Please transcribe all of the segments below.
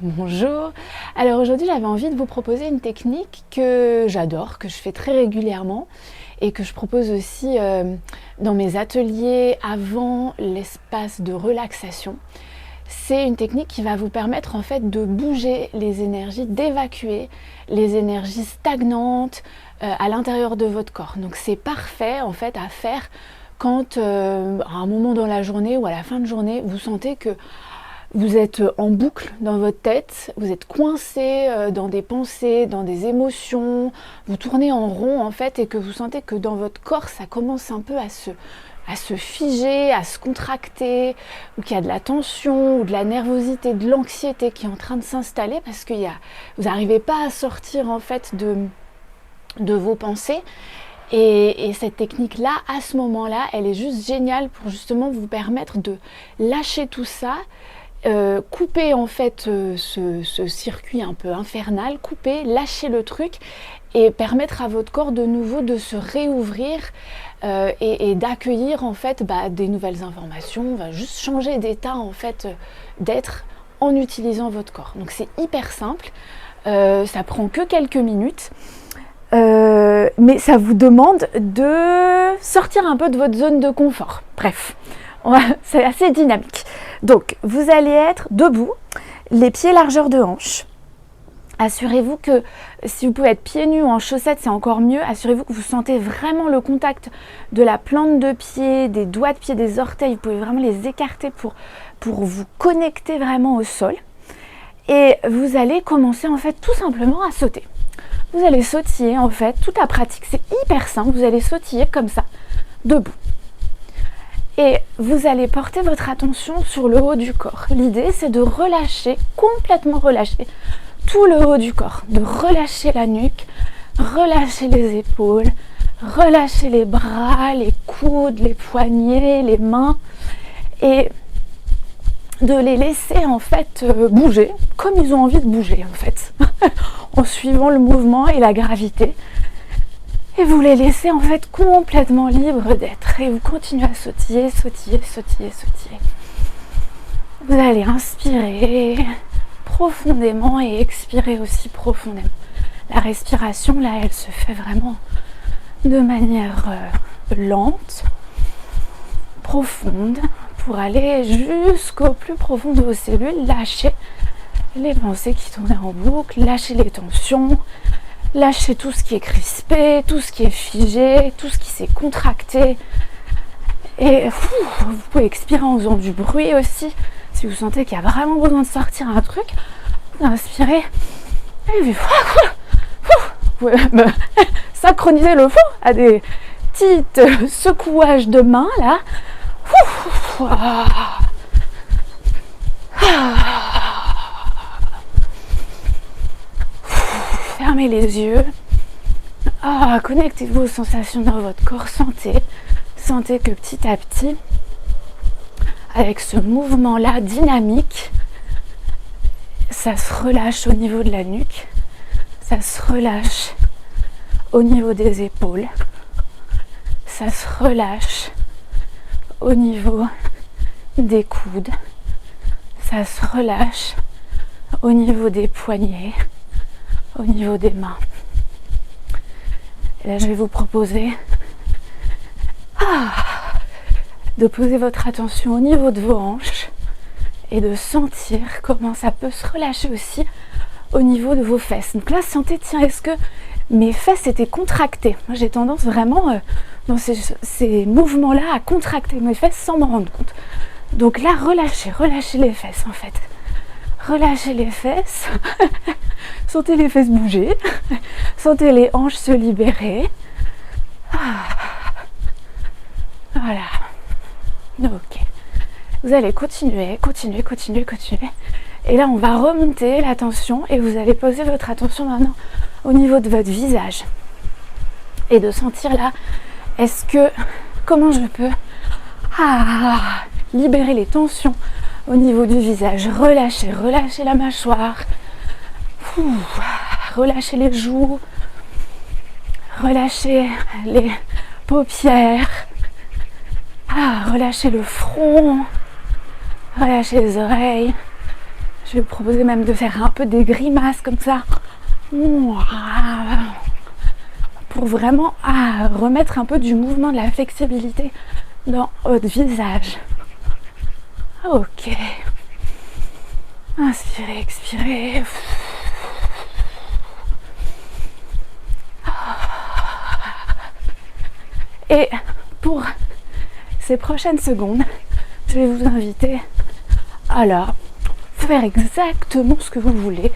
Bonjour. Alors aujourd'hui j'avais envie de vous proposer une technique que j'adore, que je fais très régulièrement et que je propose aussi dans mes ateliers avant l'espace de relaxation. C'est une technique qui va vous permettre en fait de bouger les énergies, d'évacuer les énergies stagnantes à l'intérieur de votre corps. Donc c'est parfait en fait à faire quand à un moment dans la journée ou à la fin de journée vous sentez que vous êtes en boucle dans votre tête, vous êtes coincé dans des pensées, dans des émotions, vous tournez en rond en fait et que vous sentez que dans votre corps ça commence un peu à se figer, à se contracter, ou qu'il y a de la tension, ou de la nervosité, de l'anxiété qui est en train de s'installer parce que vous n'arrivez pas à sortir en fait de vos pensées. Et cette technique-là, à ce moment-là, elle est juste géniale pour justement vous permettre de lâcher tout ça, couper en fait ce circuit un peu infernal, couper, lâcher le truc et permettre à votre corps de nouveau de se réouvrir et d'accueillir en fait des nouvelles informations. On va juste changer d'état en fait d'être en utilisant votre corps. Donc c'est hyper simple, ça prend que quelques minutes. Mais ça vous demande de sortir un peu de votre zone de confort. Bref, c'est assez dynamique. Donc, vous allez être debout, les pieds largeur de hanche. Assurez-vous que, si vous pouvez être pieds nus ou en chaussettes, c'est encore mieux. Assurez-vous que vous sentez vraiment le contact de la plante de pied, des doigts de pied, des orteils. Vous pouvez vraiment les écarter pour vous connecter vraiment au sol. Et vous allez commencer en fait tout simplement à sauter. Vous allez sautiller en fait, toute la pratique c'est hyper simple, vous allez sautiller comme ça, debout. Et vous allez porter votre attention sur le haut du corps. L'idée c'est de relâcher, complètement relâcher tout le haut du corps, de relâcher la nuque, relâcher les épaules, relâcher les bras, les coudes, les poignets, les mains et de les laisser en fait bouger comme ils ont envie de bouger en fait en suivant le mouvement et la gravité et vous les laissez en fait complètement libres d'être et vous continuez à sautiller, sautiller, sautiller, sautiller. Vous allez inspirer profondément et expirer aussi profondément. La respiration là elle se fait vraiment de manière lente, profonde, pour aller jusqu'au plus profond de vos cellules, lâcher les pensées qui tournent en boucle, lâcher les tensions, lâcher tout ce qui est crispé, tout ce qui est figé, tout ce qui s'est contracté. Et vous pouvez expirer en faisant du bruit aussi. Si vous sentez qu'il y a vraiment besoin de sortir un truc, vous inspirez et vous pouvez synchroniser le fond à des petites secouages de mains là. Fermez les yeux. Connectez-vous aux sensations dans votre corps. Sentez que petit à petit, avec ce mouvement-là dynamique, ça se relâche au niveau de la nuque, ça se relâche au niveau des épaules, ça se relâche au niveau des coudes, ça se relâche au niveau des poignets, au niveau des mains. Et là, je vais vous proposer de poser votre attention au niveau de vos hanches et de sentir comment ça peut se relâcher aussi au niveau de vos fesses. Donc là, sentez, tiens, est-ce que mes fesses étaient contractées? Moi, j'ai tendance vraiment dans ces mouvements-là à contracter mes fesses sans m'en rendre compte. Donc là, relâchez les fesses en fait. Relâchez les fesses. Sentez les fesses bouger. Sentez les hanches se libérer. Voilà. Ok. Vous allez continuer. Et là, on va remonter la tension et vous allez poser votre attention maintenant au niveau de votre visage. Et de sentir là, comment je peux libérer les tensions au niveau du visage. Relâchez la mâchoire. Relâchez les joues. Relâchez les paupières. Relâchez le front. Relâchez les oreilles. Je vais vous proposer même de faire un peu des grimaces comme ça. Pour vraiment remettre un peu du mouvement, de la flexibilité dans votre visage. Ok. Inspirez, expirez. Et pour ces prochaines secondes, je vais vous inviter à faire exactement ce que vous voulez.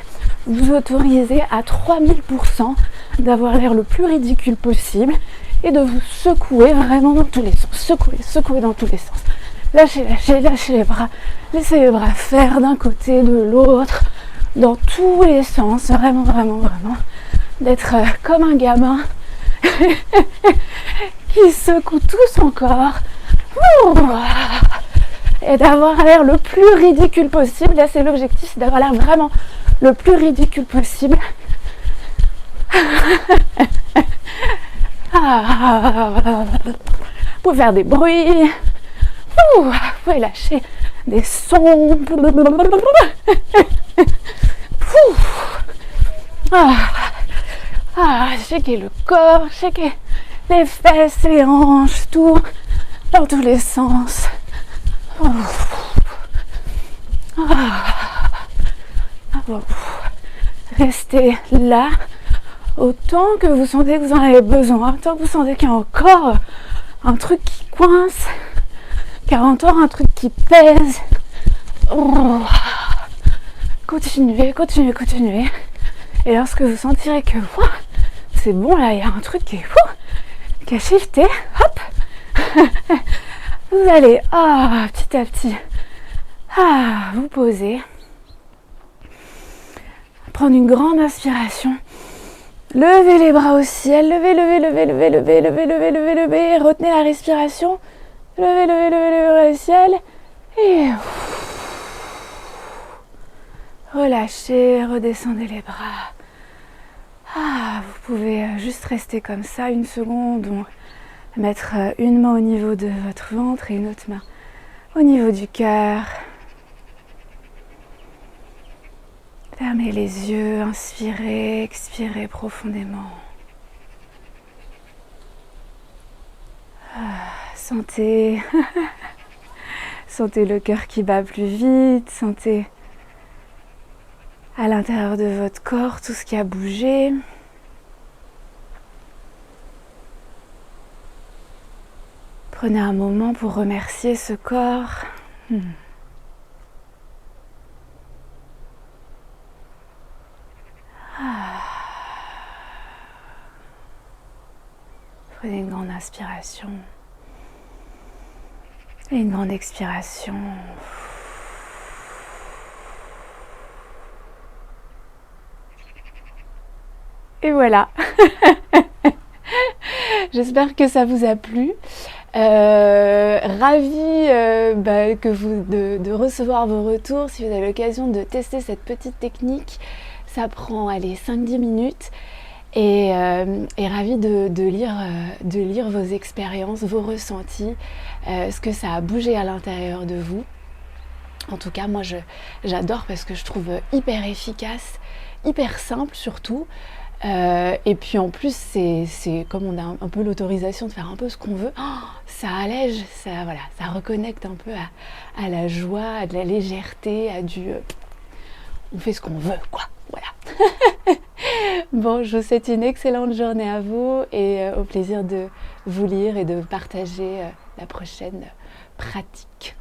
Vous autorisez à 3000% d'avoir l'air le plus ridicule possible et de vous secouer vraiment dans tous les sens. Secouer dans tous les sens. Lâchez les bras. Laissez les bras faire d'un côté, de l'autre, dans tous les sens. Vraiment. D'être comme un gamin qui secoue tout son corps. Et d'avoir l'air le plus ridicule possible. Là, c'est l'objectif, c'est d'avoir l'air vraiment le plus ridicule possible. Vous pouvez faire des bruits. Vous pouvez lâcher des sons. Shaker le corps, shaker les fesses, les hanches, tout dans tous les sens. Restez là autant que vous sentez que vous en avez besoin, tant que vous sentez qu'il y a encore un truc qui coince, qu'il y a encore un truc qui pèse. Continuez. Et lorsque vous sentirez que c'est bon, là il y a un truc qui a shifté, hop, vous allez petit à petit vous poser, prendre une grande inspiration, levez les bras au ciel, levez, retenez la respiration, levez les bras au ciel et relâchez, redescendez les bras. Vous pouvez juste rester comme ça une seconde, mettre une main au niveau de votre ventre et une autre main au niveau du cœur. Fermez les yeux, inspirez, expirez profondément. Sentez le cœur qui bat plus vite, sentez à l'intérieur de votre corps tout ce qui a bougé. Prenez un moment pour remercier ce corps. Prenez une grande inspiration et une grande expiration. Et voilà. J'espère que ça vous a plu. Ravie de recevoir vos retours. Si vous avez l'occasion de tester cette petite technique, ça prend 5-10 minutes. Et ravie de lire vos expériences, vos ressentis, ce que ça a bougé à l'intérieur de vous. En tout cas, moi j'adore parce que je trouve hyper efficace, hyper simple surtout. Et puis en plus, c'est comme on a un peu l'autorisation de faire un peu ce qu'on veut, ça allège, ça reconnecte un peu à la joie, à de la légèreté, on fait ce qu'on veut, quoi. Voilà. Bon, je vous souhaite une excellente journée à vous et au plaisir de vous lire et de partager la prochaine pratique.